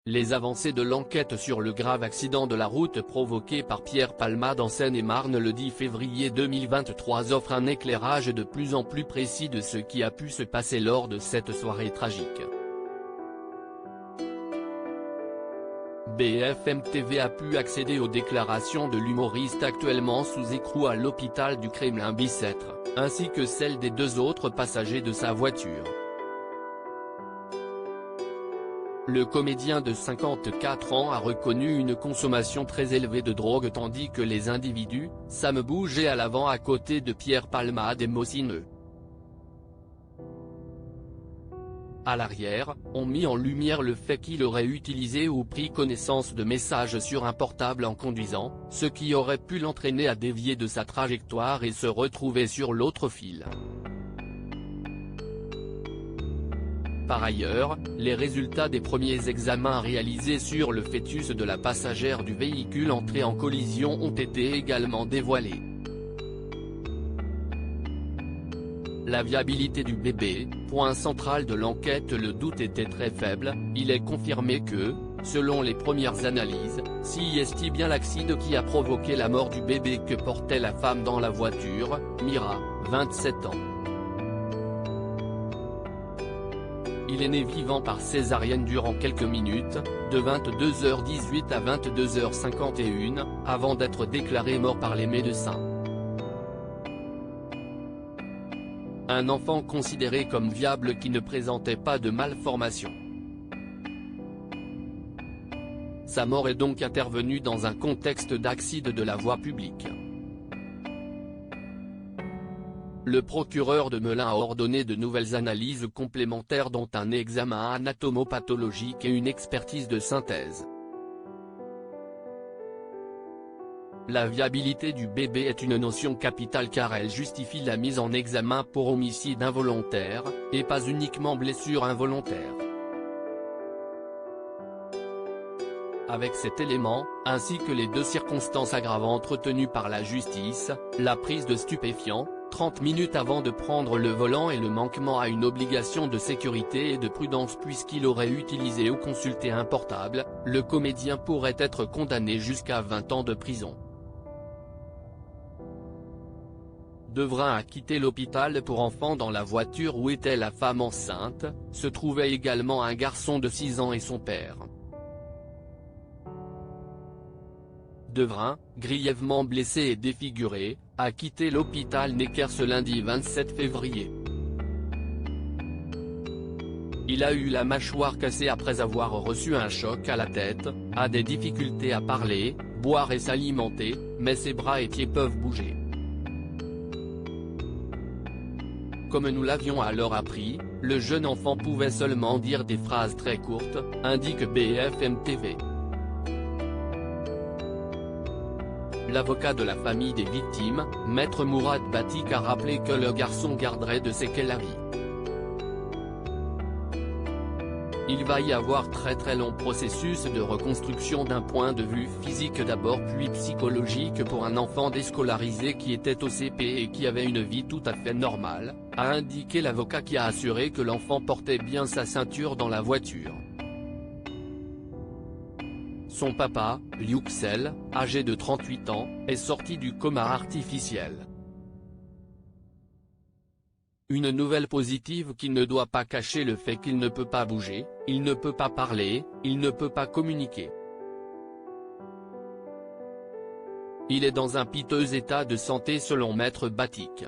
Les avancées de l'enquête sur le grave accident de la route provoqué par Pierre Palmade en Seine-et-Marne le 10 février 2023 offrent un éclairage de plus en plus précis de ce qui a pu se passer lors de cette soirée tragique. BFM TV a pu accéder aux déclarations de l'humoriste actuellement sous écrou à l'hôpital du Kremlin-Bicêtre, ainsi que celles des deux autres passagers de sa voiture. Le comédien de 54 ans a reconnu une consommation très élevée de drogue tandis que les individus, Sam bougeait à l'avant à côté de Pierre Palmade et Mosineux. À l'arrière, ont mis en lumière le fait qu'il aurait utilisé ou pris connaissance de messages sur un portable en conduisant, ce qui aurait pu l'entraîner à dévier de sa trajectoire et se retrouver sur l'autre fil. Par ailleurs, les résultats des premiers examens réalisés sur le fœtus de la passagère du véhicule entré en collision ont été également dévoilés. La viabilité du bébé, point central de l'enquête. Le doute était très faible, il est confirmé que, selon les premières analyses, si est bien l'accident qui a provoqué la mort du bébé que portait la femme dans la voiture, Mira, 27 ans. Il est né vivant par césarienne durant quelques minutes, de 22h18 à 22h51, avant d'être déclaré mort par les médecins. Un enfant considéré comme viable qui ne présentait pas de malformation. Sa mort est donc intervenue dans un contexte d'accident de la voie publique. Le procureur de Melun a ordonné de nouvelles analyses complémentaires dont un examen anatomopathologique et une expertise de synthèse. La viabilité du bébé est une notion capitale car elle justifie la mise en examen pour homicide involontaire, et pas uniquement blessure involontaire. Avec cet élément, ainsi que les deux circonstances aggravantes retenues par la justice, la prise de stupéfiants, 30 minutes avant de prendre le volant et le manquement à une obligation de sécurité et de prudence puisqu'il aurait utilisé ou consulté un portable, le comédien pourrait être condamné jusqu'à 20 ans de prison. Devrin a quitté l'hôpital pour enfants dans la voiture où était la femme enceinte, se trouvait également un garçon de 6 ans et son père. Devrin, grièvement blessé et défiguré, a quitté l'hôpital Necker ce lundi 27 février. Il a eu la mâchoire cassée après avoir reçu un choc à la tête, a des difficultés à parler, boire et s'alimenter, mais ses bras et pieds peuvent bouger. Comme nous l'avions alors appris, le jeune enfant pouvait seulement dire des phrases très courtes, indique BFM TV. L'avocat de la famille des victimes, Maître Mourad Batik a rappelé que le garçon garderait de séquelles à vie. Il va y avoir très long processus de reconstruction d'un point de vue physique d'abord puis psychologique pour un enfant déscolarisé qui était au CP et qui avait une vie tout à fait normale, a indiqué l'avocat qui a assuré que l'enfant portait bien sa ceinture dans la voiture. Son papa, Lyuxel, âgé de 38 ans, est sorti du coma artificiel. Une nouvelle positive qui ne doit pas cacher le fait qu'il ne peut pas bouger, il ne peut pas parler, il ne peut pas communiquer. Il est dans un piteux état de santé selon Maître Batik.